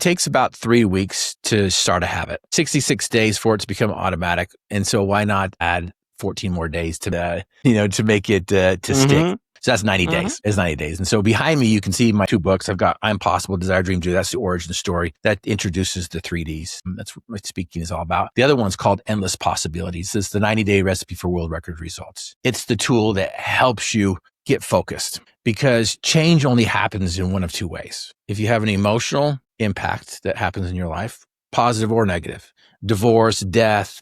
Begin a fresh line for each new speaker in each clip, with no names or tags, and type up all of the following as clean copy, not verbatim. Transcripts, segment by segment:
takes about 3 weeks to start a habit, 66 days for it to become automatic. And so why not add 14 more days to, to make it to stick. So that's 90 days. It's 90 days. And so behind me, you can see my 2 books. I've got I'm Possible, Desire, Dream, Do. That's the origin story that introduces the 3Ds. That's what speaking is all about. The other one's called Endless Possibilities. It's the 90-day recipe for world record results. It's the tool that helps you get focused because change only happens in one of two ways. If you have an emotional impact that happens in your life, positive or negative, divorce, death,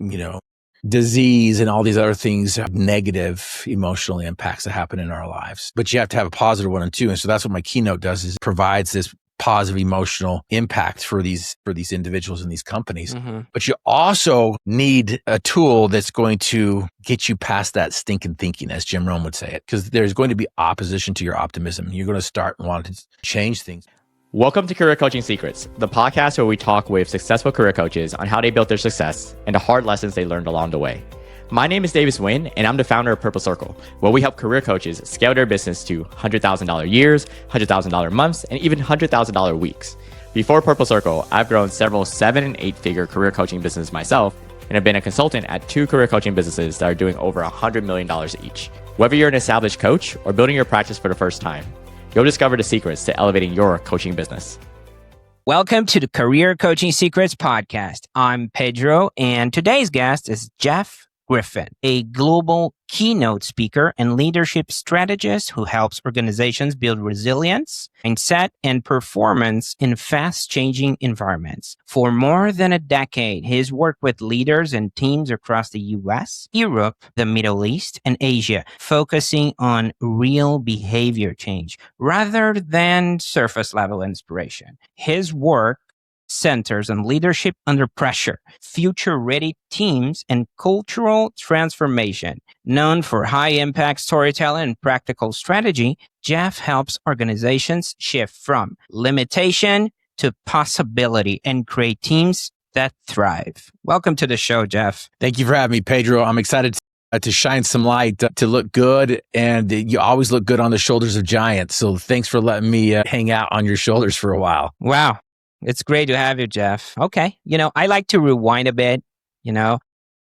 disease and all these other things have negative emotional impacts that happen in our lives. But you have to have a positive one too. And so that's what my keynote does is provides this positive emotional impact for these individuals and these companies. But you also need a tool that's going to get you past that stinking thinking, as Jim Rohn would say it, because there's going to be opposition to your optimism. You're going to start wanting to change things.
Welcome to Career Coaching Secrets, the podcast where we talk with successful career coaches on how they built their success and the hard lessons they learned along the way. My name is Davis Nguyen, and I'm the founder of Purple Circle, where we help career coaches scale their business to $100,000 years, $100,000 months, and even $100,000 weeks. Before Purple Circle, I've grown several 7- and 8-figure career coaching businesses myself, and have been a consultant at 2 career coaching businesses that are doing over $100 million each. Whether you're an established coach or building your practice for the first time, you'll discover the secrets to elevating your coaching business.
Welcome to the Career Coaching Secrets podcast. I'm Pedro, and today's guest is Jeff Griffin, a global keynote speaker and leadership strategist who helps organizations build resilience, mindset, and performance in fast-changing environments. For more than a decade, he's worked with leaders and teams across the US, Europe, the Middle East, and Asia, focusing on real behavior change rather than surface-level inspiration. His work centers on leadership under pressure, future-ready teams, and cultural transformation. Known for high-impact storytelling and practical strategy, Jeff helps organizations shift from limitation to possibility and create teams that thrive. Welcome to the show, Jeff.
Thank you for having me, Pedro. I'm excited to shine some light, to look good, and you always look good on the shoulders of giants. So thanks for letting me hang out on your shoulders for a while.
Wow. It's great to have you, Jeff. Okay. I like to rewind a bit, I'll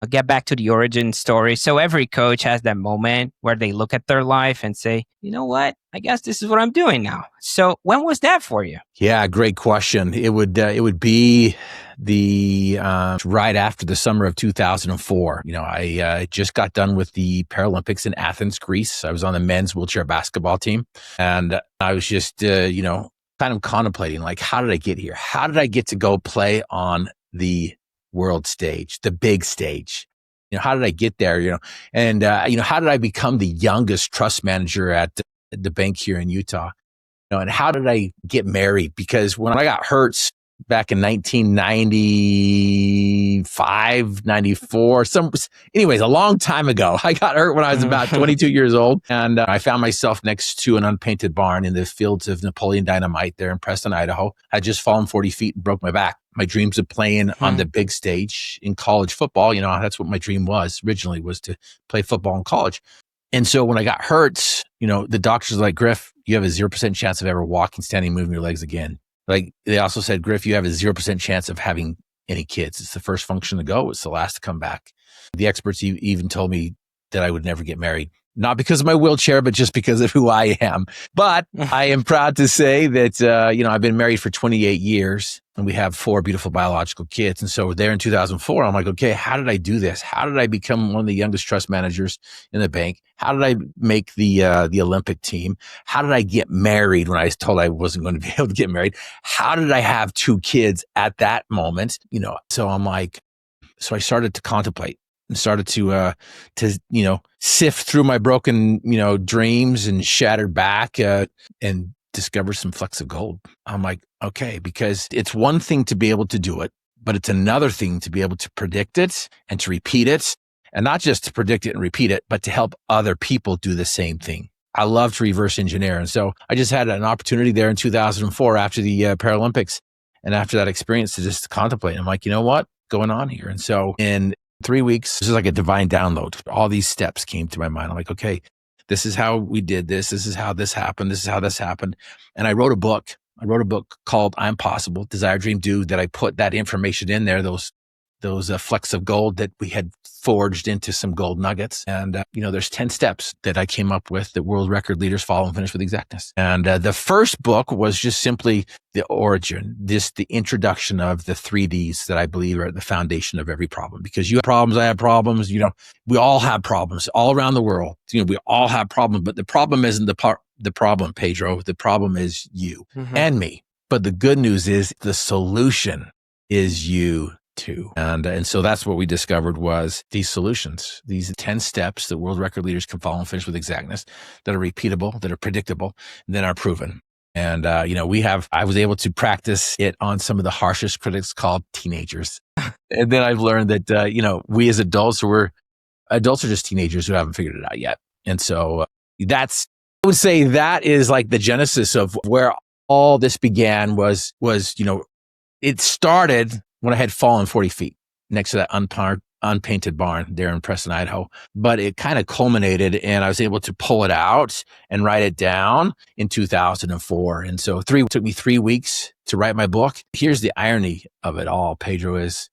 get back to the origin story. So every coach has that moment where they look at their life and say, you know what? I guess this is what I'm doing now. So when was that for you?
Yeah, great question. It would be the right after the summer of 2004. I just got done with the Paralympics in Athens, Greece. I was on the men's wheelchair basketball team, and I was just kind of contemplating, like, how did I get here? How did I get to go play on the world stage, the big stage? How did I get there? And how did I become the youngest trust manager at the bank here in Utah? And how did I get married? Because when I got hurt back in 1995, 94, anyways, a long time ago. I got hurt when I was about 22 years old, and I found myself next to an unpainted barn in the fields of Napoleon Dynamite there in Preston, Idaho. I had just fallen 40 feet and broke my back. My dreams of playing on the big stage in college football, that's what my dream was originally, was to play football in college. And so when I got hurt, the doctors were like, Griff, you have a 0% chance of ever walking, standing, moving your legs again. Like, they also said, Griff, you have a 0% chance of having any kids. It's the first function to go. It's the last to come back. The experts even told me that I would never get married. Not because of my wheelchair, but just because of who I am. But I am proud to say that, I've been married for 28 years and we have 4 beautiful biological kids. And so there in 2004, I'm like, okay, how did I do this? How did I become one of the youngest trust managers in the bank? How did I make the Olympic team? How did I get married when I was told I wasn't going to be able to get married? How did I have 2 kids at that moment? So I'm like, so I started to contemplate and started to sift through my broken, dreams and shattered back, and discover some flecks of gold. I'm like, okay, because it's one thing to be able to do it, but it's another thing to be able to predict it and to repeat it, and not just to predict it and repeat it, but to help other people do the same thing. I love to reverse engineer. And so I just had an opportunity there in 2004 after the Paralympics. And after that experience to just contemplate, I'm like, you know what, going on here? And so in 3 weeks, this is like a divine download. All these steps came to my mind. I'm like, okay, this is how we did this. This is how this happened. This is how this happened. And I wrote a book I wrote a book called I'm Possible, Desire, Dream, Do, that I put that information in there, those flecks of gold that we had forged into some gold nuggets. And, there's 10 steps that I came up with that world record leaders follow and finish with exactness. And the first book was just simply the origin, the introduction of the 3Ds that I believe are the foundation of every problem. Because you have problems, I have problems, we all have problems all around the world. We all have problems, but the problem isn't the problem, Pedro. The problem is you and me. But the good news is the solution is you too. And so that's what we discovered was these solutions, these 10 steps that world record leaders can follow and finish with exactness, that are repeatable, that are predictable, and then are proven. And, I was able to practice it on some of the harshest critics called teenagers. And then I've learned that, we as adults are just teenagers who haven't figured it out yet. And so I would say that is like the genesis of where all this began was, it started when I had fallen 40 feet next to that unpainted barn there in Preston, Idaho. But it kind of culminated and I was able to pull it out and write it down in 2004. And so it took me 3 weeks to write my book. Here's the irony of it all, Pedro, is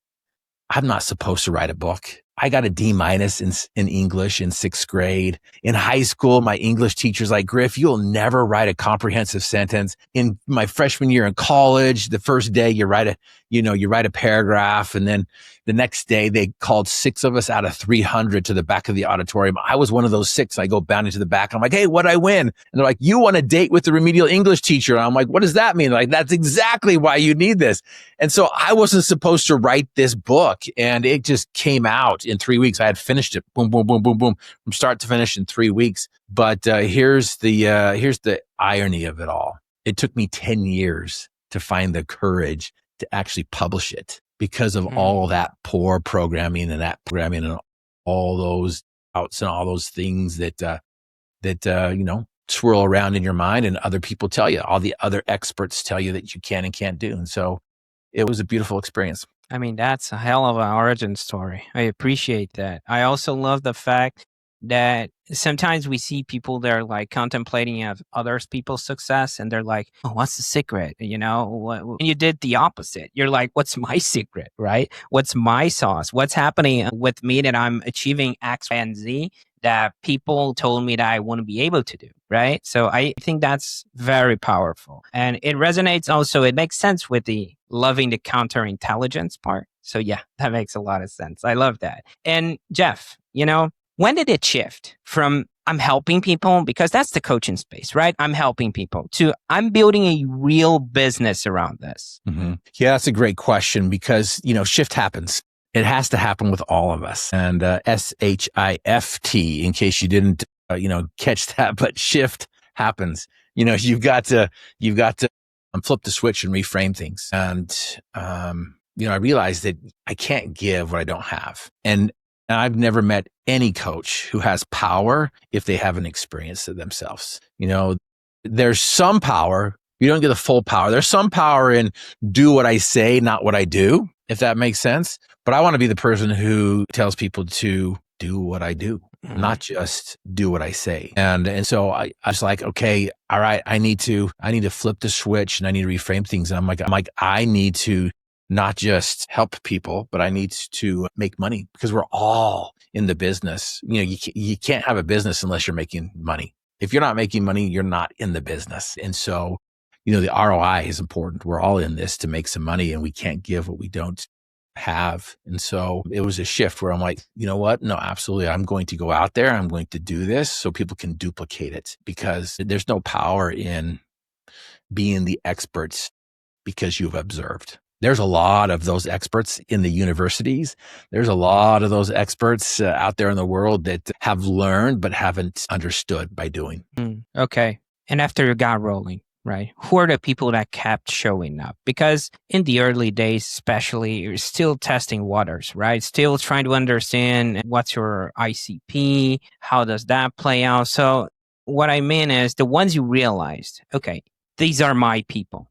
I'm not supposed to write a book. I got a D- in English in 6th grade. In high school, my English teacher's like, Griff, you'll never write a comprehensive sentence. In my freshman year in college, the first day you write a paragraph, and then the next day they called 6 of us out of 300 to the back of the auditorium. I was one of those 6. I go bounding to the back. I'm like, hey, what'd I win? And they're like, you won a date with the remedial English teacher. And I'm like, what does that mean? Like, that's exactly why you need this. And so I wasn't supposed to write this book, and it just came out in 3 weeks. I had finished it, boom, boom, boom, boom, boom, from start to finish in 3 weeks. But here's the irony of it all. It took me 10 years to find the courage to actually publish it because of all that poor programming and all those outs and all those things that swirl around in your mind, and other people tell you, all the other experts tell you that you can and can't do. And so it was a beautiful experience.
I mean, that's a hell of an origin story. I appreciate that. I also love the fact that sometimes we see people that are like contemplating of others people's success, and they're like, oh, what's the secret? And you did the opposite. You're like, what's my secret, right? What's my sauce? What's happening with me that I'm achieving X, Y, and Z that people told me that I wouldn't be able to do, right? So I think that's very powerful. And it resonates also, it makes sense with the loving the counterintelligence part. So yeah, that makes a lot of sense. I love that. And Jeff, when did it shift from I'm helping people, because that's the coaching space, right? I'm helping people, to I'm building a real business around this?
Mm-hmm. Yeah, that's a great question because, shift happens. It has to happen with all of us. And SHIFT, in case you didn't, catch that, but shift happens. You've got to flip the switch and reframe things. And, I realized that I can't give what I don't have. And I've never met any coach who has power if they haven't experienced it themselves. There's some power. You don't get the full power. There's some power in do what I say, not what I do, if that makes sense. But I want to be the person who tells people to do what I do, not just do what I say. And so I was like, okay, all right, I need to flip the switch and I need to reframe things. And I'm like, I need to not just help people, but I need to make money, because we're all in the business. You can't have a business unless you're making money. If you're not making money, you're not in the business. And so, the ROI is important. We're all in this to make some money, and we can't give what we don't have. And so it was a shift where I'm like, you know what? No, absolutely. I'm going to go out there. I'm going to do this so people can duplicate it, because there's no power in being the experts because you've observed. There's a lot of those experts in the universities. There's a lot of those experts out there in the world that have learned but haven't understood by doing.
Okay. And after you got rolling, right? Who are the people that kept showing up? Because in the early days, especially, you're still testing waters, right? Still trying to understand what's your ICP, how does that play out? So what I mean is the ones you realized, okay, these are my people,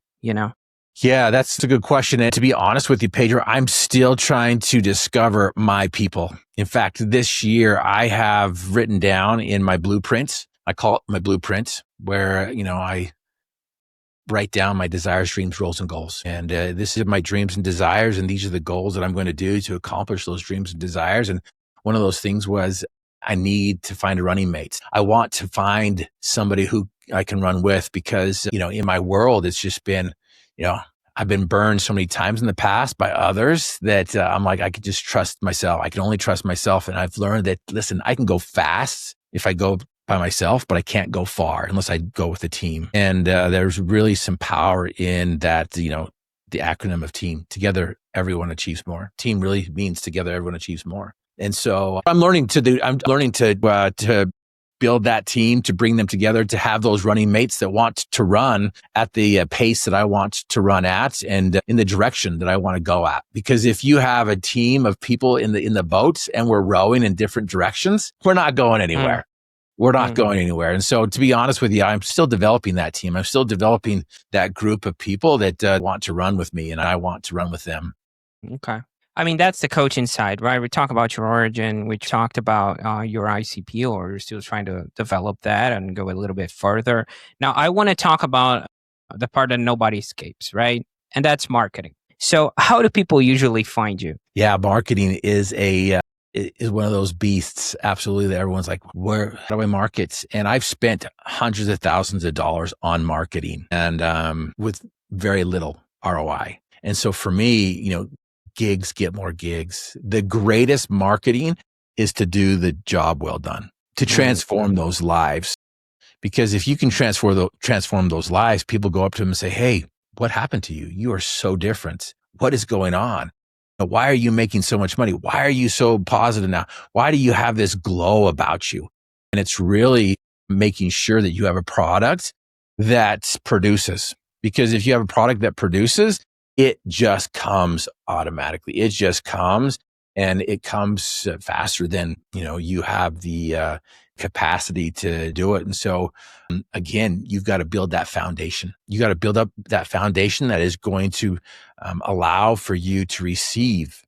Yeah, that's a good question. And to be honest with you, Pedro, I'm still trying to discover my people. In fact, this year I have written down in my blueprints, I call it my blueprint, where, write down my desires, dreams, roles, and goals. And this is my dreams and desires, and these are the goals that I'm going to do to accomplish those dreams and desires. And one of those things was I need to find a running mate. I want to find somebody who I can run with because, in my world, it's just been, I've been burned so many times in the past by others that I'm like, I could just trust myself. I can only trust myself. And I've learned that, listen, I can go fast if I go by myself, but I can't go far unless I go with a team. And there's really some power in that, the acronym of team. Together, everyone achieves more. Team really means together, everyone achieves more. And so I'm learning to build that team, to bring them together, to have those running mates that want to run at the pace that I want to run at and in the direction that I want to go at. Because if you have a team of people in the boat and we're rowing in different directions, we're not going anywhere. We're not going anywhere. And so to be honest with you, I'm still developing that team. I'm still developing that group of people that want to run with me and I want to run with them.
Okay. I mean, that's the coaching side, right? We talked about your origin. We talked about your ICP, or you're still trying to develop that and go a little bit further. Now, I want to talk about the part that nobody escapes, right? And that's marketing. So how do people usually find you?
Yeah, marketing is one of those beasts. Absolutely. That everyone's like, how do I market? And I've spent hundreds of thousands of dollars on marketing and with very little ROI. And so for me, gigs get more gigs. The greatest marketing is to do the job well done, to transform those lives. Because if you can transform those lives, people go up to them and say, hey, what happened to you? You are so different. What is going on? Why are you making so much money? Why are you so positive now? Why do you have this glow about you? And it's really making sure that you have a product that produces. Because if you have a product that produces, it just comes automatically. It just comes, and it comes faster than, you have the capacity to do it. And so again, you've got to build that foundation. You got to build up that foundation that is going to allow for you to receive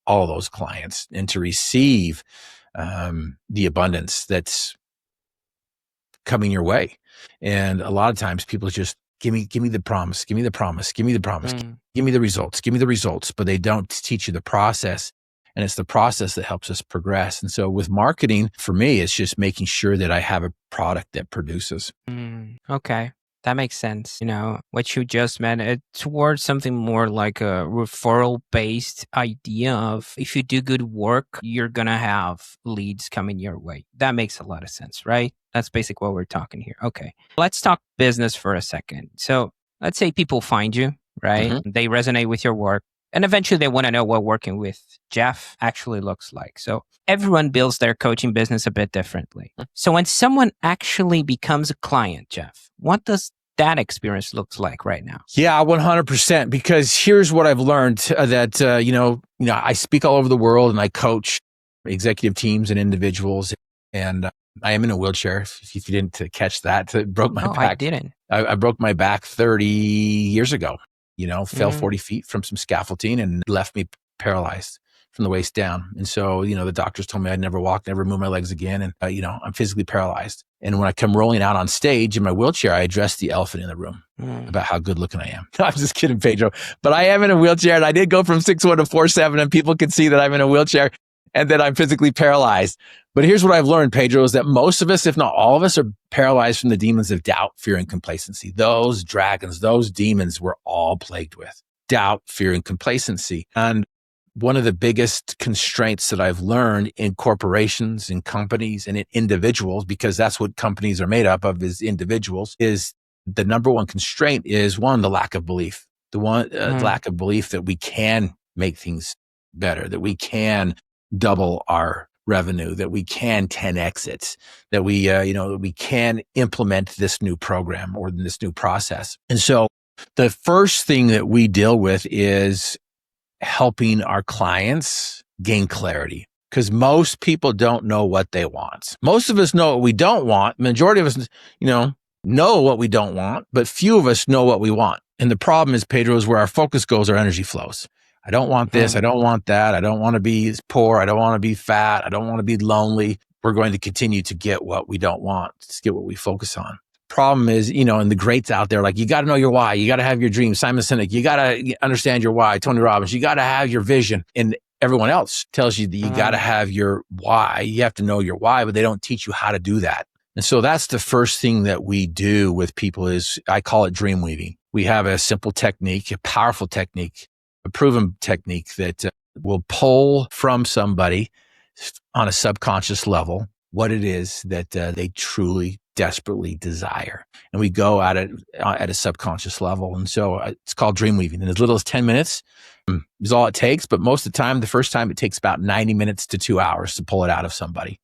all those clients and to receive the abundance that's coming your way. And a lot of times people just give me the promise, give me the promise, give me the promise, give me the results, but they don't teach you the process. And it's the process that helps us progress. And so with marketing, for me, it's just making sure that I have a product that produces.
Okay. That makes sense. What you just meant, it's towards something more like a referral-based idea of if you do good work, you're going to have leads coming your way. That makes a lot of sense, right? That's basically what we're talking here. Okay. Let's talk business for a second. So let's say people find you, right?
Mm-hmm.
They resonate with your work. And eventually they want to know what working with Jeff actually looks like. So everyone builds their coaching business a bit differently. So when someone actually becomes a client, Jeff, what does that experience look like right now?
Yeah, 100%. Because here's what I've learned that, I speak all over the world and I coach executive teams and individuals. And I am in a wheelchair. If you didn't catch that, broke my back.
I didn't.
I broke my back 30 years ago. Fell 40 feet from some scaffolding and left me paralyzed from the waist down. And so, the doctors told me I'd never walk, never move my legs again. And, I'm physically paralyzed. And when I come rolling out on stage in my wheelchair, I address the elephant in the room about how good looking I am. I'm just kidding, Pedro. But I am in a wheelchair and I did go from 6'1" to 4'7", and people can see that I'm in a wheelchair and that I'm physically paralyzed. But here's what I've learned, Pedro, is that most of us, if not all of us, are paralyzed from the demons of doubt, fear, and complacency. Those dragons, those demons we're all plagued with. Doubt, fear, and complacency. And one of the biggest constraints that I've learned in corporations, in companies, and in individuals, because that's what companies are made up of, is individuals, is the number one constraint is one, the lack of belief. The lack of belief that we can make things better, that we can double our revenue, that we can 10x it, that we can implement this new program or this new process. And so the first thing that we deal with is helping our clients gain clarity, because most people don't know what they want. Most of us know what we don't want. Majority of us, know what we don't want, but few of us know what we want. And the problem is, Pedro, is where our focus goes, our energy flows. I don't want this. I don't want that. I don't want to be poor. I don't want to be fat. I don't want to be lonely. We're going to continue to get what we don't want, to get what we focus on. problem is, and the greats out there, like, you got to know your why. You got to have your dream. Simon Sinek, you got to understand your why. Tony Robbins, you got to have your vision. And everyone else tells you that you got to have your why. You have to know your why, but they don't teach you how to do that. And so that's the first thing that we do with people is, I call it dream weaving. We have a simple technique, a powerful technique, a proven technique that will pull from somebody on a subconscious level what it is that they truly, desperately desire. And we go at it at a subconscious level. And so it's called dream weaving. And as little as 10 minutes is all it takes. But most of the time, the first time, it takes about 90 minutes to 2 hours to pull it out of somebody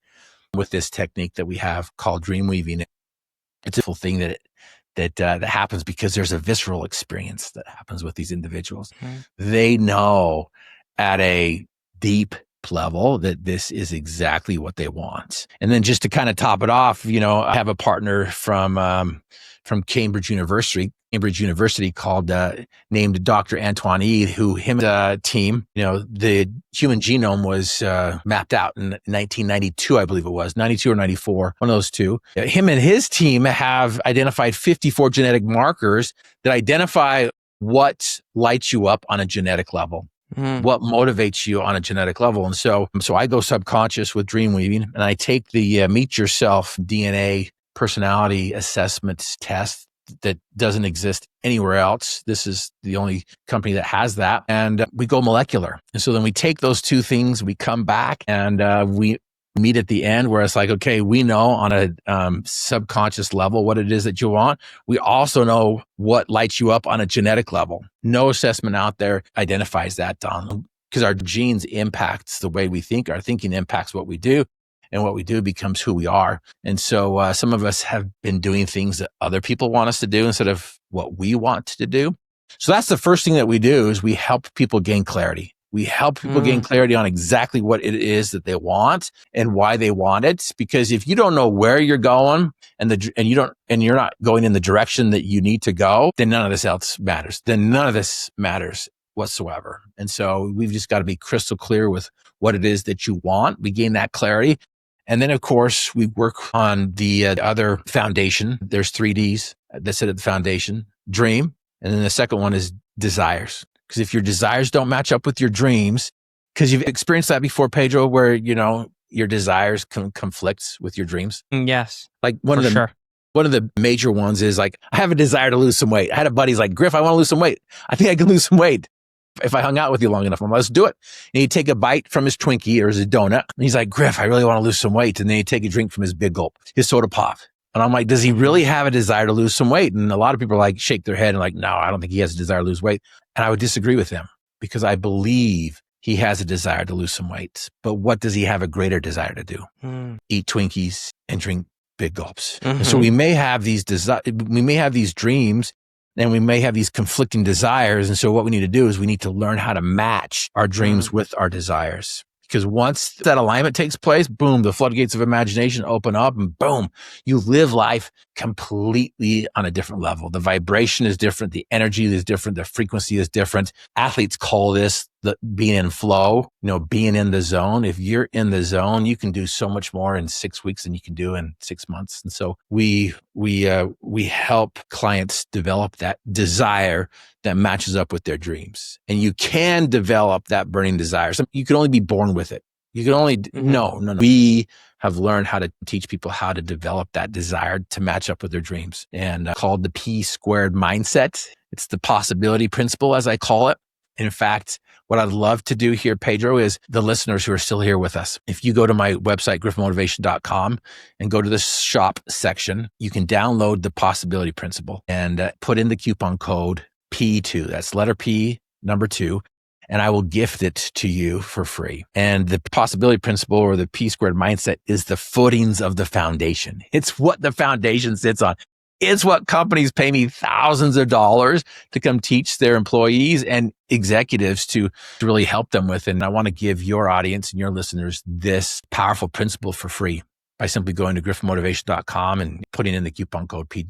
with this technique that we have called dream weaving. It's a full thing that happens because there's a visceral experience that happens with these individuals. Mm-hmm. They know at a deep level that this is exactly what they want. And then just to kind of top it off, I have a partner from Cambridge University called named Dr. Antoine Ede, who him and his team, the human genome was mapped out in 1992, I believe it was 92 or 94, one of those two. Him and his team have identified 54 genetic markers that identify what lights you up on a genetic level. What motivates you on a genetic level. And so I go subconscious with dream weaving, and I take the Meet Yourself DNA personality assessment test that doesn't exist anywhere else. This is the only company that has that. And we go molecular. And so then we take those two things, we come back, and we meet at the end where it's like, okay, we know on a subconscious level what it is that you want. We also know what lights you up on a genetic level. No assessment out there identifies that, Don, because our genes impacts the way we think. Our thinking impacts what we do, and what we do becomes who we are. And so some of us have been doing things that other people want us to do instead of what we want to do. So that's the first thing that we do is we help people gain clarity. We help people gain clarity on exactly what it is that they want and why they want it. Because if you don't know where you're going and you're not going in the direction that you need to go, then none of this else matters. Then none of this matters whatsoever. And so we've just got to be crystal clear with what it is that you want. We gain that clarity. And then, of course, we work on the other foundation. There's 3Ds that sit at the foundation: dream. And then the second one is desires. Because if your desires don't match up with your dreams, because you've experienced that before, Pedro, where, your desires conflicts with your dreams.
Yes.
Like one of the major ones is like, I have a desire to lose some weight. I had a buddy's like, Griff, I want to lose some weight. I think I can lose some weight if I hung out with you long enough. I'm like, let's do it. And he'd take a bite from his Twinkie or his donut. And he's like, Griff, I really want to lose some weight. And then he'd take a drink from his Big Gulp, his soda pop. And I'm like, does he really have a desire to lose some weight? And a lot of people like shake their head and like, no, I don't think he has a desire to lose weight. And I would disagree with them because I believe he has a desire to lose some weight. But what does he have a greater desire to do? Eat Twinkies and drink Big Gulps. And so we may have these dreams, and we may have these conflicting desires. And so what we need to do is we need to learn how to match our dreams with our desires. Because once that alignment takes place, boom, the floodgates of imagination open up, and boom, you live life completely on a different level. The vibration is different. The energy is different. The frequency is different. Athletes call this being in flow, being in the zone. If you're in the zone, you can do so much more in 6 weeks than you can do in 6 months. And so we help clients develop that desire that matches up with their dreams. And you can develop that burning desire. You can only be born with it. You can only, no. We have learned how to teach people how to develop that desire to match up with their dreams, and called the P-squared mindset. It's the possibility principle, as I call it. In fact, what I'd love to do here, Pedro, is the listeners who are still here with us. If you go to my website, griffinmotivation.com, and go to the shop section, you can download the possibility principle and put in the coupon code P2. That's letter P, number 2. And I will gift it to you for free. And the possibility principle, or the P-squared mindset, is the footings of the foundation. It's what the foundation sits on. It's what companies pay me thousands of dollars to come teach their employees and executives to really help them with. And I want to give your audience and your listeners this powerful principle for free by simply going to griffinmotivation.com and putting in the coupon code P.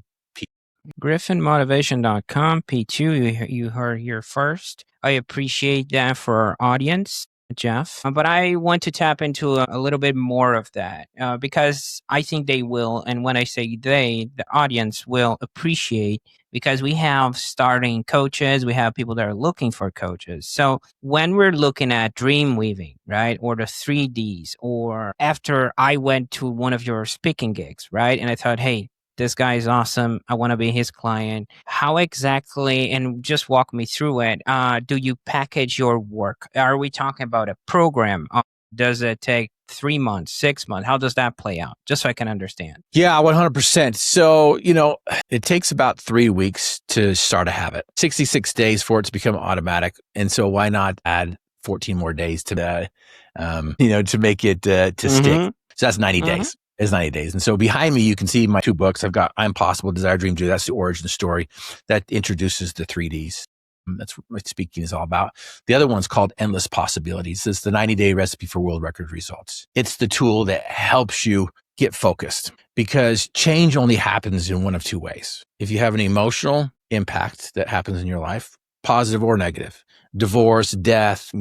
griffinmotivation.com, P2, you heard here first. I appreciate that for our audience. Jeff. But I want to tap into a little bit more of that because I think they will. And when I say they, the audience will appreciate because we have starting coaches, we have people that are looking for coaches. So when we're looking at dream weaving, right, or the 3Ds, or after I went to one of your speaking gigs, right, and I thought, hey, this guy is awesome. I want to be his client. How exactly, and just walk me through it, do you package your work? Are we talking about a program? Does it take 3 months, 6 months? How does that play out? Just so I can understand.
Yeah, 100%. So, it takes about 3 weeks to start a habit, 66 days for it to become automatic. And so why not add 14 more days to that, to make it to stick. So that's 90 days. It's 90 days. And so behind me, you can see my 2 books. I've got I'm Possible, Desire, Dream, Do. That's the origin story that introduces the 3Ds. That's what speaking is all about. The other one's called Endless Possibilities. It's the 90-day recipe for world record results. It's the tool that helps you get focused because change only happens in one of 2 ways. If you have an emotional impact that happens in your life, positive or negative, divorce, death,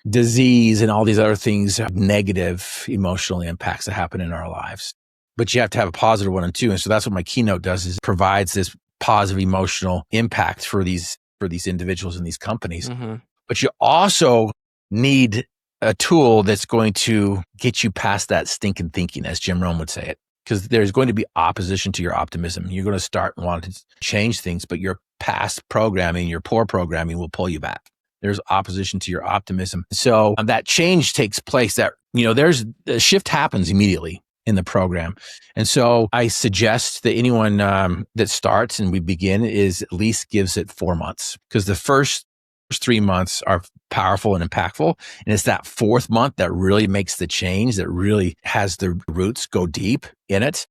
disease and all these other things have negative emotional impacts that happen in our lives. But you have to have a positive one too. And so that's what my keynote does is provides this positive emotional impact for these individuals and these companies. But you also need a tool that's going to get you past that stinking thinking, as Jim Rohn would say it. Because there's going to be opposition to your optimism. You're going to start wanting to change things, but your past programming, your poor programming will pull you back. There's opposition to your optimism. So that change takes place that, there's a shift happens immediately in the program. And so I suggest that anyone that starts and we begin is at least gives it 4 months because the first 3 months are powerful and impactful. And it's that 4th month that really makes the change, that really has the roots go deep in it.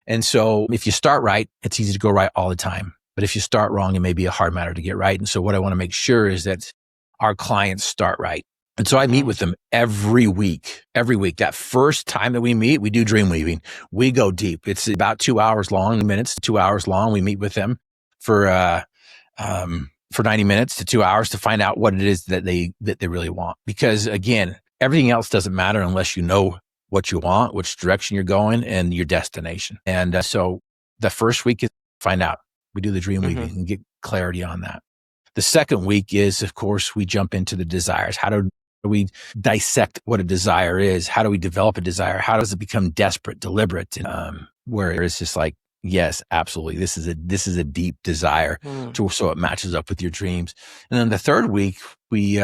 And so if you start right, it's easy to go right all the time. But if you start wrong, it may be a hard matter to get right. And so what I want to make sure is that our clients start right. And so I meet with them every week. That first time that we meet, we do dream weaving. We go deep. It's about 2 hours long, 2 hours long. We meet with them for 90 minutes to 2 hours to find out what it is that they really want. Because again, everything else doesn't matter unless you know what you want, which direction you're going and your destination. And so the first week is find out. We do the dream weaving and get clarity on that. The second week is, of course, we jump into the desires. How do we dissect what a desire is? How do we develop a desire? How does it become desperate, deliberate? Where it's just like, yes, absolutely. This is a deep desire. So it matches up with your dreams. And then the third week, we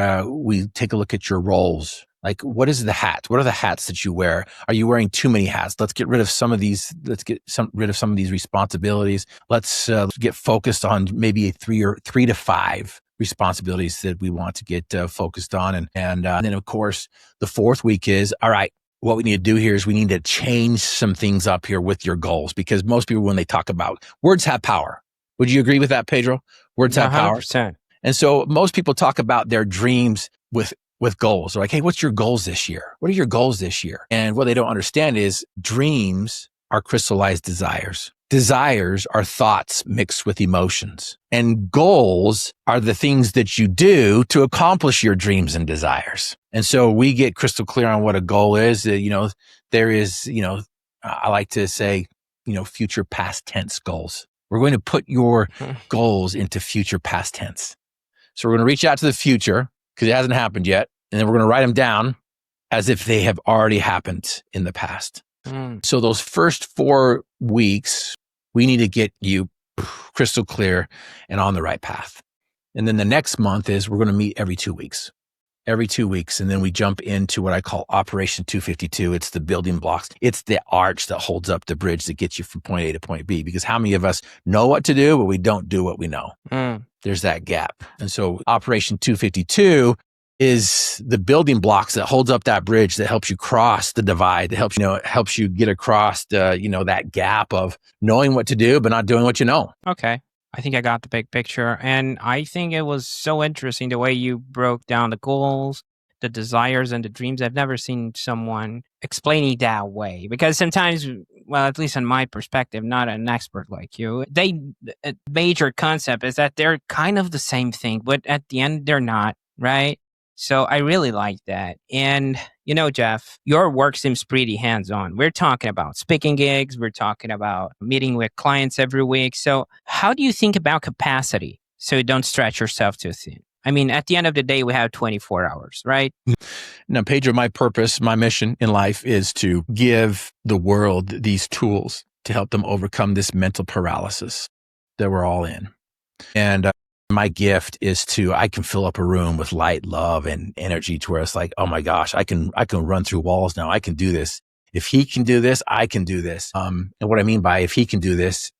take a look at your roles. Like, what is the hat? What are the hats that you wear? Are you wearing too many hats? Let's get rid of some of these. Let's get rid of some of these responsibilities. Let's get focused on maybe 3 to 5 responsibilities that we want to get focused on. And then, of course, the 4th week is, all right, what we need to do here is we need to change some things up here with your goals because most people, when they talk about words have power. Would you agree with that, Pedro? Words have power.
100%.
And so most people talk about their dreams with goals. They're like, hey, what's your goals this year? What are your goals this year? And what they don't understand is dreams are crystallized desires. Desires are thoughts mixed with emotions. And goals are the things that you do to accomplish your dreams and desires. And so we get crystal clear on what a goal is. There is, I like to say, future past tense goals. We're going to put your goals into future past tense. So we're going to reach out to the future because it hasn't happened yet. And then we're going to write them down as if they have already happened in the past. So those first 4 weeks, we need to get you crystal clear and on the right path. And then the next month is we're going to meet every 2 weeks. And then we jump into what I call Operation 252. It's the building blocks. It's the arch that holds up the bridge that gets you from point A to point B. Because how many of us know what to do, but we don't do what we know? There's that gap. And so Operation 252 is the building blocks that holds up that bridge that helps you cross the divide, that helps you get across that gap of knowing what to do, but not doing what you know.
Okay. I think I got the big picture. And I think it was so interesting the way you broke down the goals, the desires, and the dreams. I've never seen someone explaining that way because sometimes, well, at least in my perspective, not an expert like you, a major concept is that they're kind of the same thing, but at the end, they're not, right? So I really like that. And, Jeff, your work seems pretty hands-on. We're talking about speaking gigs. We're talking about meeting with clients every week. So how do you think about capacity so you don't stretch yourself too thin? I mean, at the end of the day, we have 24 hours, right?
Now, Pedro, my purpose, my mission in life is to give the world these tools to help them overcome this mental paralysis that we're all in. And my gift is I can fill up a room with light, love, and energy to where it's like, oh my gosh, I can run through walls now. I can do this. If he can do this, I can do this. And what I mean by if he can do this,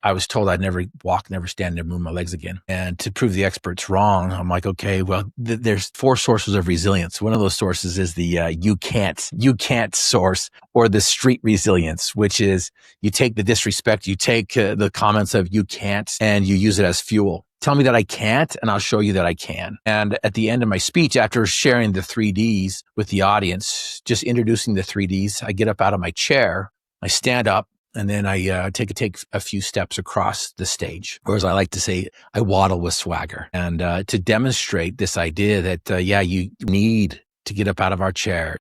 I was told I'd never walk, never stand, never move my legs again. And to prove the experts wrong, I'm like, okay, well, there's 4 sources of resilience. One of those sources is the you can't source, or the street resilience, which is you take the disrespect, you take the comments of you can't, and you use it as fuel. Tell me that I can't, and I'll show you that I can. And at the end of my speech, after sharing the 3Ds with the audience, just introducing the 3Ds, I get up out of my chair, I stand up, and then I take a few steps across the stage, or as I like to say, I waddle with swagger. And to demonstrate this idea that, you need to get up out of our chair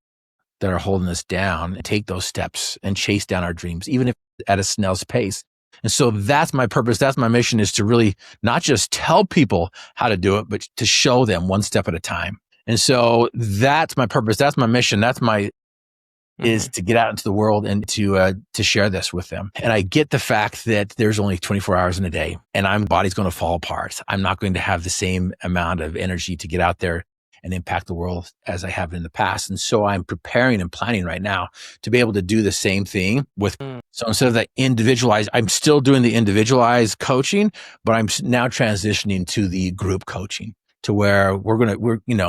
that are holding us down and take those steps and chase down our dreams, even if at a snail's pace. And so that's my purpose. That's my mission, is to really not just tell people how to do it, but to show them one step at a time. And so that's my purpose. That's my mission. That's my is to get out into the world and to share this with them. And I get the fact that there's only 24 hours in a day, and my body's going to fall apart. I'm not going to have the same amount of energy to get out there and impact the world as I have in the past. And so I'm preparing and planning right now to be able to do the same thing with, so instead of that individualized, I'm still doing the individualized coaching, but I'm now transitioning to the group coaching, to where we're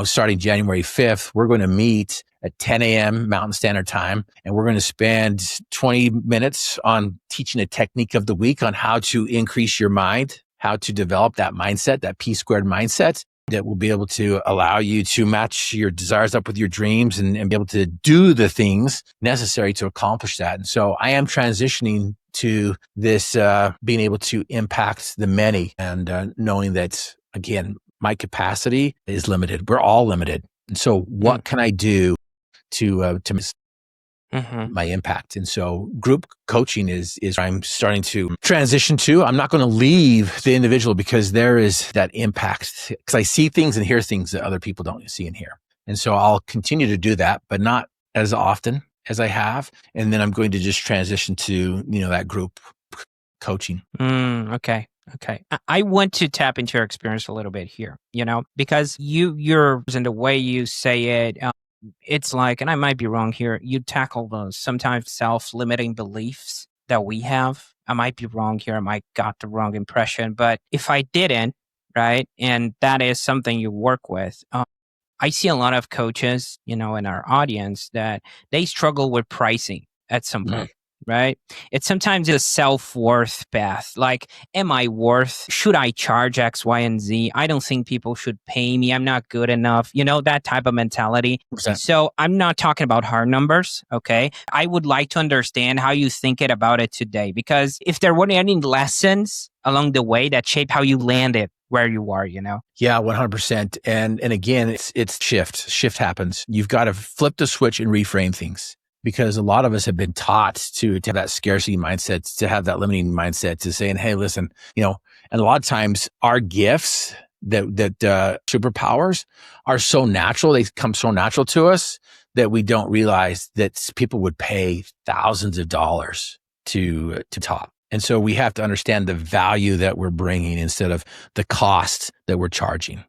starting January 5th, we're going to meet at 10 a.m. Mountain Standard Time, and we're going to spend 20 minutes on teaching a technique of the week on how to increase your mind, how to develop that mindset, that P squared mindset that will be able to allow you to match your desires up with your dreams and be able to do the things necessary to accomplish that. And so I am transitioning to this, being able to impact the many, and knowing that, again, my capacity is limited. We're all limited. And so what can I do to my impact? And so group coaching is I'm starting to transition to. I'm not going to leave the individual, because there is that impact, because I see things and hear things that other people don't see and hear. And so I'll continue to do that, but not as often as I have. And then I'm going to just transition to, that group coaching.
Okay. I want to tap into your experience a little bit here, because you're in the way you say it, it's like, and I might be wrong here, you tackle those sometimes self-limiting beliefs that we have. I might be wrong here. I might got the wrong impression, but if I didn't, right, and that is something you work with, I see a lot of coaches, in our audience, that they struggle with pricing at some point. Right? It's sometimes a self-worth path. Like, am I worth? Should I charge X, Y, and Z? I don't think people should pay me. I'm not good enough. That type of mentality.
100%.
So I'm not talking about hard numbers. Okay. I would like to understand how you think about it today, because if there weren't any lessons along the way that shape how you landed where you are, Yeah,
100%. And again, it's shift. Shift happens. You've got to flip the switch and reframe things. Because a lot of us have been taught to have that scarcity mindset, to have that limiting mindset, to saying, hey, listen, and a lot of times our gifts that superpowers are so natural. They come so natural to us that we don't realize that people would pay thousands of dollars to top. And so we have to understand the value that we're bringing instead of the cost that we're charging.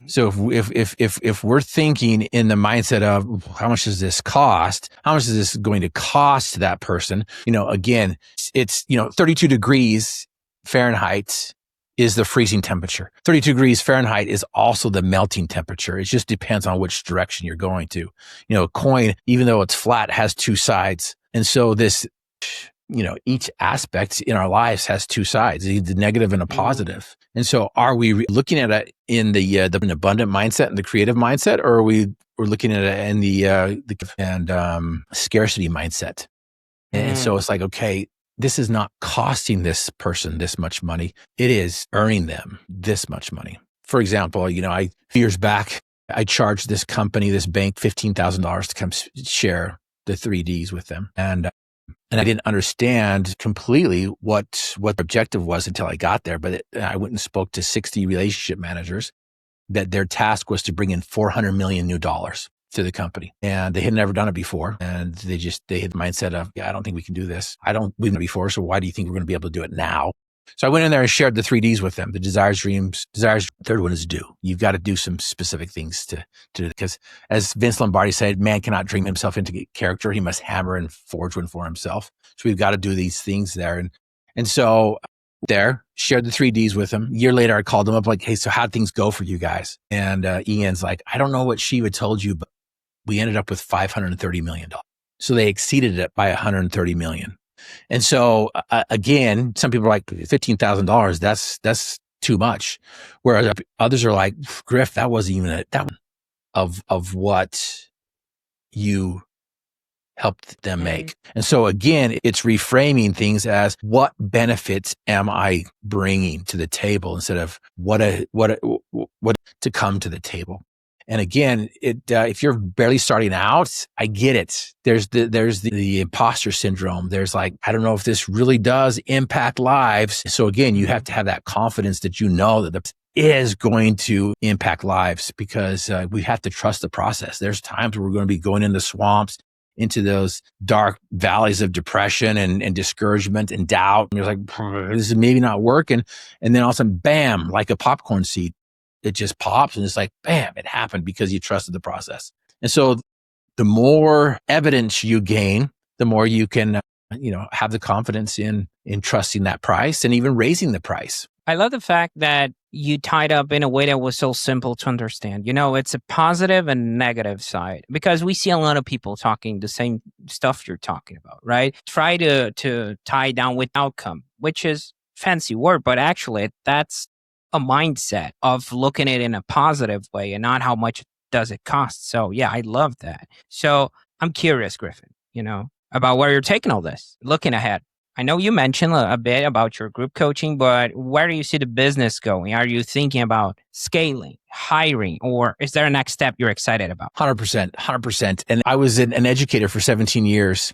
So if we're thinking in the mindset of how much does this cost? How much is this going to cost that person? Again, it's 32 degrees Fahrenheit is the freezing temperature. 32 degrees Fahrenheit is also the melting temperature. It just depends on which direction you're going to. A coin, even though it's flat, has 2 sides. And so this, each aspect in our lives has 2 sides, the negative and a positive. And so are we looking at it in the abundant mindset and the creative mindset, or are we're looking at it in the scarcity mindset? And so it's like, okay, this is not costing this person this much money. It is earning them this much money. For example, years back, I charged this company, this bank, $15,000 to come share the 3Ds with them. And I didn't understand completely what the objective was until I got there. But I went and spoke to 60 relationship managers that their task was to bring in $400 million new dollars to the company. And they had never done it before. And they had the mindset of, yeah, I don't think we can do this. We've done it before. So why do you think we're going to be able to do it now? So I went in there and shared the 3Ds with them, the desires, dreams, third one is do. You've got to do some specific things to do, because as Vince Lombardi said, man cannot dream himself into character. He must hammer and forge one for himself. So we've got to do these things there. And so there, shared the 3Ds with him. A year later, I called him up like, hey, so how'd things go for you guys? And Ian's like, I don't know what Shiva told you, but we ended up with $530 million. So they exceeded it by $130 million. And so again, some people are like, $15,000, that's too much. Whereas others are like, Griff, that wasn't even that one of what you helped them make. And so again, it's reframing things as what benefits am I bringing to the table instead of what to come to the table. And again, if you're barely starting out, I get it. There's the imposter syndrome. There's like, I don't know if this really does impact lives. So again, you have to have that confidence that you know that this is going to impact lives, because we have to trust the process. There's times where we're going to be going into swamps, into those dark valleys of depression and discouragement and doubt. And you're like, this is maybe not working. And then all of a sudden, bam, like a popcorn seed. It just pops and it's like, bam, it happened because you trusted the process. And so the more evidence you gain, the more you can, have the confidence in trusting that price and even raising the price.
I love the fact that you tied up in a way that was so simple to understand. It's a positive and negative side, because we see a lot of people talking the same stuff you're talking about, right? Try to tie down with outcome, which is fancy word, but actually that's a mindset of looking at it in a positive way and not how much does it cost. So yeah, I love that. So I'm curious, Griffin, about where you're taking all this, looking ahead. I know you mentioned a bit about your group coaching, but where do you see the business going? Are you thinking about scaling, hiring, or is there a next step you're excited about?
100%. And I was an educator for 17 years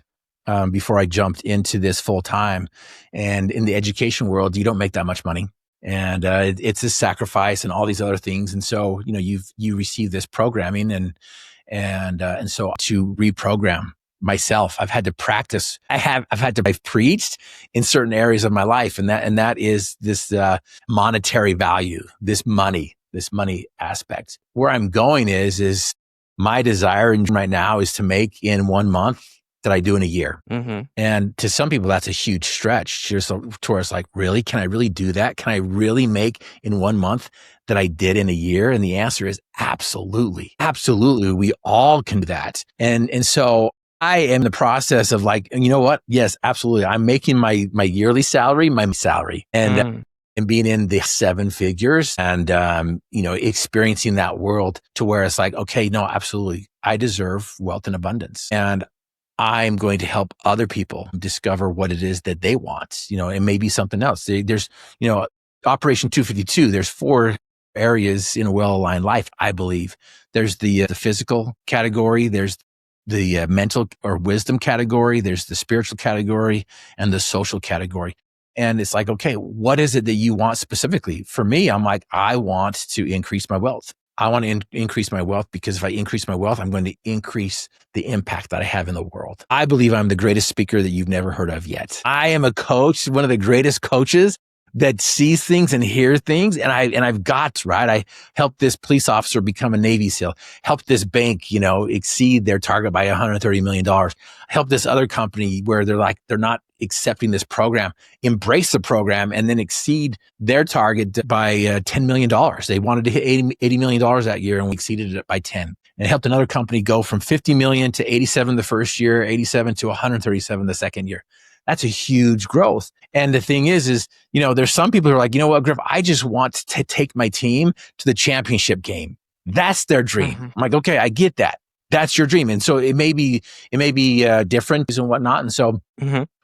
before I jumped into this full time. And in the education world, you don't make that much money. And it's a sacrifice and all these other things. And so, you receive this programming and so to reprogram myself, I've had to practice. I've preached in certain areas of my life, and that is this monetary value, this money aspect. Where I'm going is my desire right now is to make in 1 month that I do in a year. Mm-hmm. And to some people, that's a huge stretch. Just towards like, really? Can I really do that? Can I really make in 1 month that I did in a year? And the answer is absolutely. Absolutely. We all can do that. And so I am in the process of like, you know what? Yes, absolutely. I'm making my yearly salary, and being in the 7 figures and, experiencing that world to where it's like, okay, no, absolutely. I deserve wealth and abundance. And I'm going to help other people discover what it is that they want, it may be something else. There's, Operation 252, there's 4 areas in a well-aligned life, I believe. There's the physical category, there's the mental or wisdom category, there's the spiritual category, and the social category. And it's like, okay, what is it that you want specifically? For me, I'm like, I want to increase my wealth. I want to increase my wealth because if I increase my wealth, I'm going to increase the impact that I have in the world. I believe I'm the greatest speaker that you've never heard of yet. I am a coach, one of the greatest coaches that sees things and hears things. And I've got, right? I helped this police officer become a Navy SEAL, helped this bank, exceed their target by $130 million. Helped this other company where they're not accepting this program, embrace the program and then exceed their target by $10 million. They wanted to hit $80 million that year and we exceeded it by 10. And it helped another company go from 50 million to 87 the first year, 87 to 137 the second year. That's a huge growth. And the thing is, there's some people who are like, you know what, Griff, I just want to take my team to the championship game. That's their dream. Mm-hmm. I'm like, okay, I get that. That's your dream. And so it may be different and whatnot. And so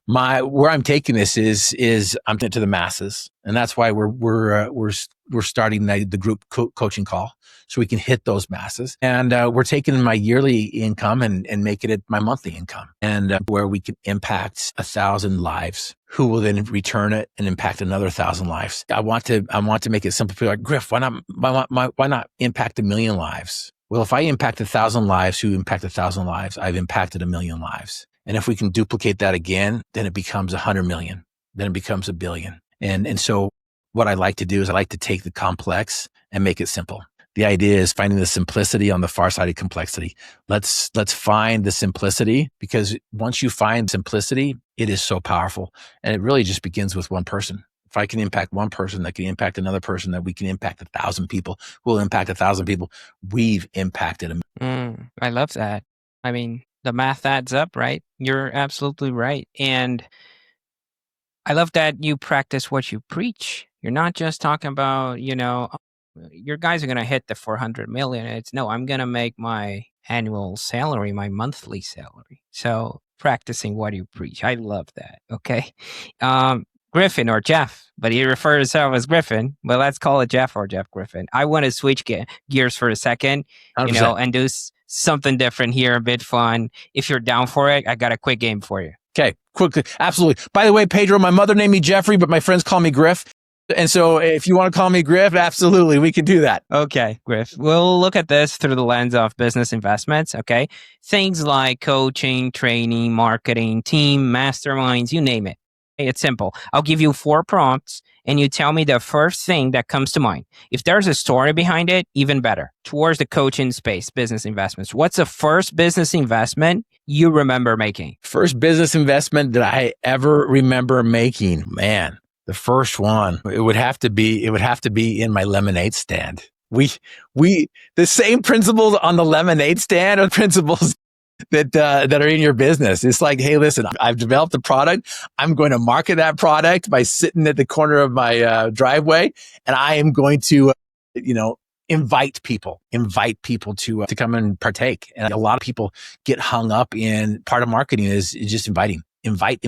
where I'm taking this is I'm to the masses, and that's why we're starting the group coaching call so we can hit those masses, and we're taking my yearly income and making it my monthly income, and where we can impact 1,000 lives, who will then return it and impact another 1,000 lives. I want to make it simple. People are like, Griff, why not impact 1 million lives? Well, if I impact 1,000 lives, who impact 1,000 lives, I've impacted 1 million lives. And if we can duplicate that again, then it becomes 100 million. Then it becomes 1 billion. And so what I like to do is I like to take the complex and make it simple. The idea is finding the simplicity on the far side of complexity. Let's find the simplicity, because once you find simplicity, it is so powerful. And it really just begins with one person. If I can impact one person that can impact another person, that we can impact 1,000 people, who will impact 1,000 people, we've impacted them.
I love that. I mean, the math adds up, right? You're absolutely right. And I love that you practice what you preach. You're not just talking about, your guys are going to hit the 400 million. It's no, I'm going to make my annual salary, my monthly salary. So practicing what you preach. I love that. Okay. Griffin or Jeff, but he refers to himself as Griffin, but let's call it Jeff or Jeff Griffin. I want to switch gears for a second,
100%.
and do something different here, a bit fun. If you're down for it, I got a quick game for you.
Okay, quickly. Absolutely. By the way, Pedro, my mother named me Jeffrey, but my friends call me Griff. And so if you want to call me Griff, absolutely, we can do that.
Okay, Griff. We'll look at this through the lens of business investments, okay? Things like coaching, training, marketing, team, masterminds, you name it. It's simple. I'll give you 4 prompts and you tell me the first thing that comes to mind. If there's a story behind it, even better. Towards the coaching space, business investments. What's the first business investment you remember making?
First business investment that I ever remember making, man, the first one, it would have to be in my lemonade stand. We the same principles on the lemonade stand are principles that are in your business. It's like, hey, listen, I've developed a product. I'm going to market that product by sitting at the corner of my driveway, and I am going to, invite people to come and partake. And a lot of people get hung up in part of marketing is just inviting. Invite.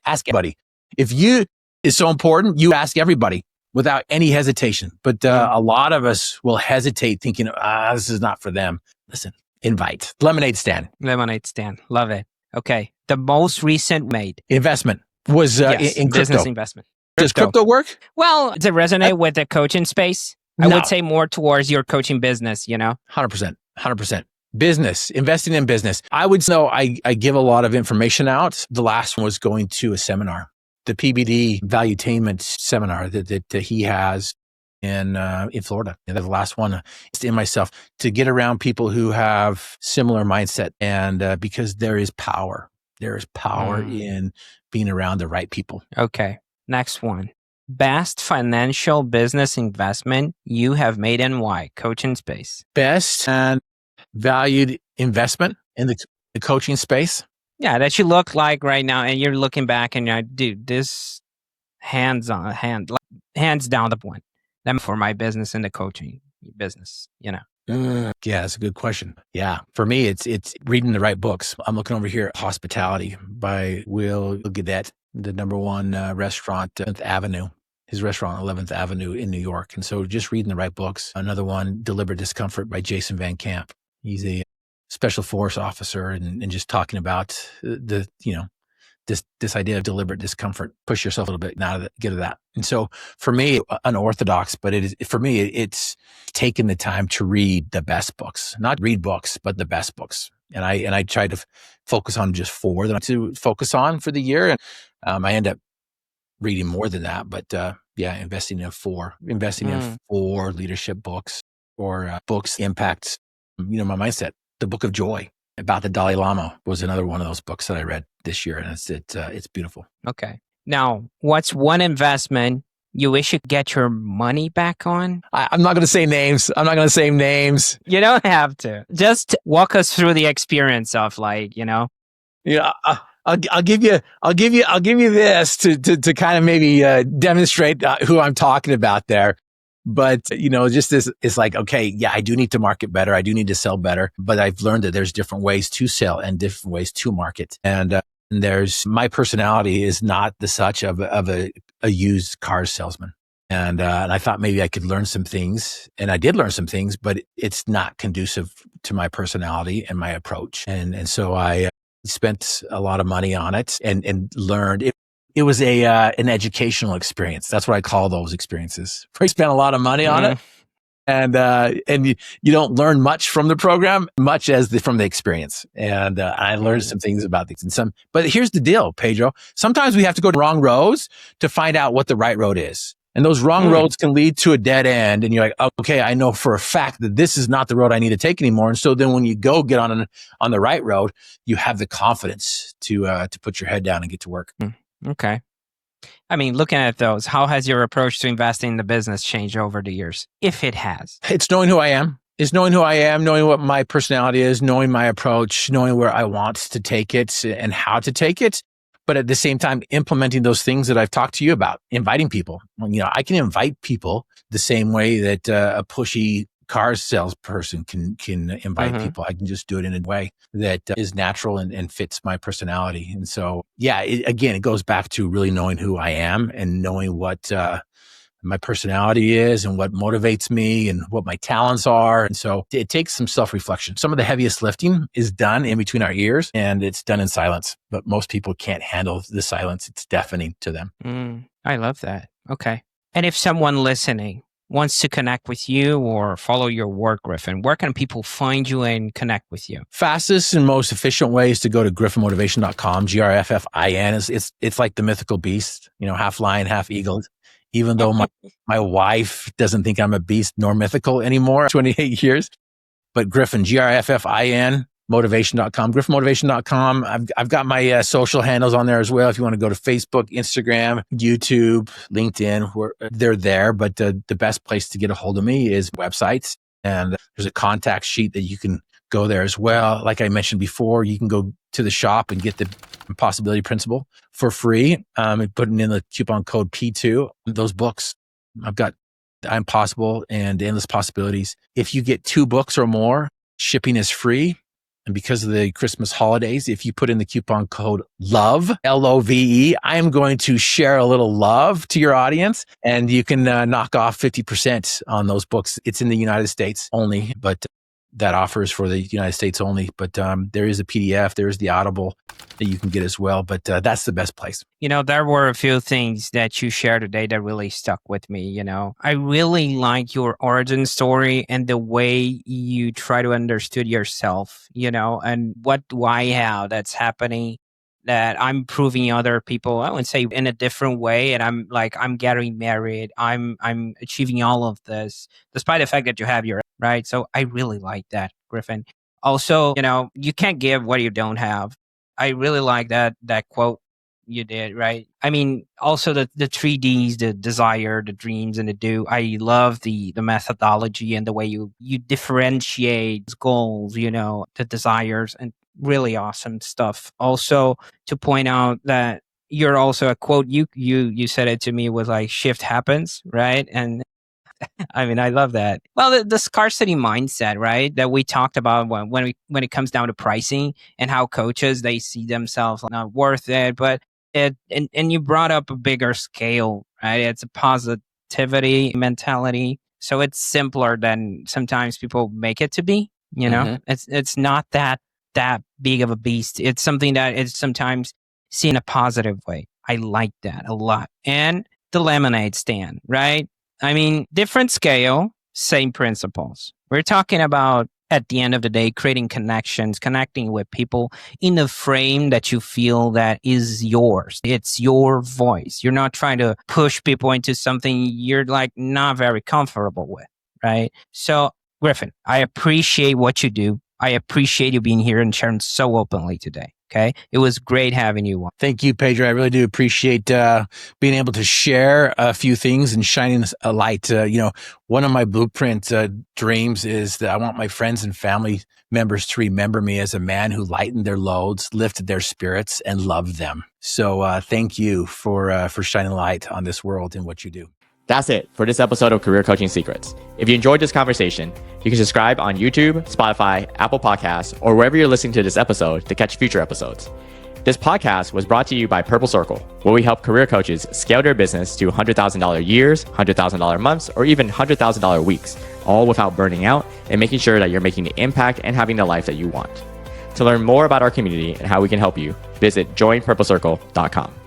Ask everybody. If you is so important, you ask everybody without any hesitation. But a lot of us will hesitate, thinking, this is not for them. Listen. Invite. Lemonade stand.
Love it. Okay. The most recent made
investment was in crypto.
Business investment.
Does crypto work?
Well, does it resonate with the coaching space? I would say more towards your coaching business,
100%. Business, investing in business. I would know I give a lot of information out. The last one was going to a seminar, the PBD Valuetainment seminar that he has in Florida. And the last one is in myself to get around people who have similar mindset, and because there is power in being around the right people.
Okay. Next one. Best financial business investment you have made and why? Coaching space.
Best and valued investment in the coaching space.
Yeah, that you look like right now and you're looking back and you're like, dude, this hands down the one. Them for my business in the coaching business, Yeah,
that's a good question. Yeah. For me, it's reading the right books. I'm looking over here at Hospitality by Will Guedet, the #1 restaurant, 11th Avenue, his restaurant, 11th Avenue in New York. And so just reading the right books. Another one, Deliberate Discomfort by Jason Van Camp. He's a special force officer and just talking about this idea of deliberate discomfort, push yourself a little bit out of get to that. And so for me, unorthodox, but it's taking the time to read the best books, not read books, but the best books. And I try to focus on just 4 that I to focus on for the year. And I end up reading more than that, but investing in 4 leadership books or books impacts, my mindset. The Book of Joy about the Dalai Lama was another one of those books that I read this year, and it's beautiful.
Okay. Now, what's one investment you wish you could get your money back on?
I'm not going to say names.
You don't have to. Just walk us through the experience of
Yeah, I'll give you this to kind of maybe demonstrate who I'm talking about there. But, just this, it's like, okay, yeah, I do need to market better. I do need to sell better. But I've learned that there's different ways to sell and different ways to market. And And my personality is not the such of a used car salesman. And I thought maybe I could learn some things, and I did learn some things, but it's not conducive to my personality and my approach. And so I spent a lot of money on it and learned it. It was an educational experience. That's what I call those experiences. I spent a lot of money on it. And you don't learn much from the program, much as from the experience. And I learned some things about these but here's the deal, Pedro. Sometimes we have to go to wrong roads to find out what the right road is. And those wrong roads can lead to a dead end. And you're like, okay, I know for a fact that this is not the road I need to take anymore. And so then when you go get on the right road, you have the confidence to put your head down and get to work.
Okay. I mean, looking at those, how has your approach to investing in the business changed over the years, if it has?
It's knowing who I am. It's knowing who I am, knowing what my personality is, knowing my approach, knowing where I want to take it and how to take it. But at the same time, implementing those things that I've talked to you about, inviting people. I can invite people the same way that a pushy car salesperson can invite people. I can just do it in a way that is natural and fits my personality. And so, yeah, it goes back to really knowing who I am and knowing what my personality is and what motivates me and what my talents are. And so it takes some self-reflection. Some of the heaviest lifting is done in between our ears, and it's done in silence. But most people can't handle the silence. It's deafening to them.
I love that. Okay. And if someone listening wants to connect with you or follow your work, Griffin, where can people find you and connect with you?
Fastest and most efficient way is to go to griffinmotivation.com. Griffin. It's like the mythical beast, half lion, half eagle. Even though my wife doesn't think I'm a beast nor mythical anymore, 28 years. But Griffin, Griffin, motivation.com, griffinmotivation.com. I've got my social handles on there as well. If you want to go to Facebook, Instagram, YouTube, LinkedIn, they're there. But the best place to get a hold of me is websites. And there's a contact sheet that you can go there as well. Like I mentioned before, you can go to the shop and get the Possibility Principle for free. And putting in the coupon code P2. Those books, I've got I'm Possible and Endless Possibilities. If you get 2 books or more, shipping is free. And because of the Christmas holidays, if you put in the coupon code LOVE, LOVE, I am going to share a little love to your audience, and you can knock off 50% on those books. It's in the United States only, but that offer is for the United States only. But there is a PDF, there is the Audible that you can get as well. But that's the best place.
There were a few things that you shared today that really stuck with me. I really like your origin story and the way you try to understand yourself, and what, why, how that's happening, that I'm proving other people, I would say in a different way. And I'm getting married. I'm achieving all of this, despite the fact that you have your, right? So I really like that, Griffin. Also, you can't give what you don't have. I really like that quote you did, right? I mean, also the 3Ds, the desire, the dreams, and the do. I love the methodology and the way you differentiate goals, the desires, and really awesome stuff. Also, to point out that you're also a quote, you said it to me, was like, shift happens, right? And I mean, I love that. Well, the scarcity mindset, right, that we talked about when it comes down to pricing and how coaches, they see themselves not worth it, but and you brought up a bigger scale, right? It's a positivity mentality. So it's simpler than sometimes people make it to be, It's not that big of a beast. It's something that is sometimes seen in a positive way. I like that a lot. And the lemonade stand, right? I mean, different scale, same principles. We're talking about, at the end of the day, creating connections, connecting with people in a frame that you feel that is yours. It's your voice. You're not trying to push people into something you're not very comfortable with, right? So, Griffin, I appreciate what you do. I appreciate you being here and sharing so openly today. Okay. It was great having you on.
Thank you, Pedro. I really do appreciate being able to share a few things and shining a light. One of my blueprint dreams is that I want my friends and family members to remember me as a man who lightened their loads, lifted their spirits, and loved them. So thank you for shining light on this world and what you do.
That's it for this episode of Career Coaching Secrets. If you enjoyed this conversation, you can subscribe on YouTube, Spotify, Apple Podcasts, or wherever you're listening to this episode to catch future episodes. This podcast was brought to you by Purple Circle, where we help career coaches scale their business to $100,000 years, $100,000 months, or even $100,000 weeks, all without burning out and making sure that you're making the impact and having the life that you want. To learn more about our community and how we can help you, visit joinpurplecircle.com.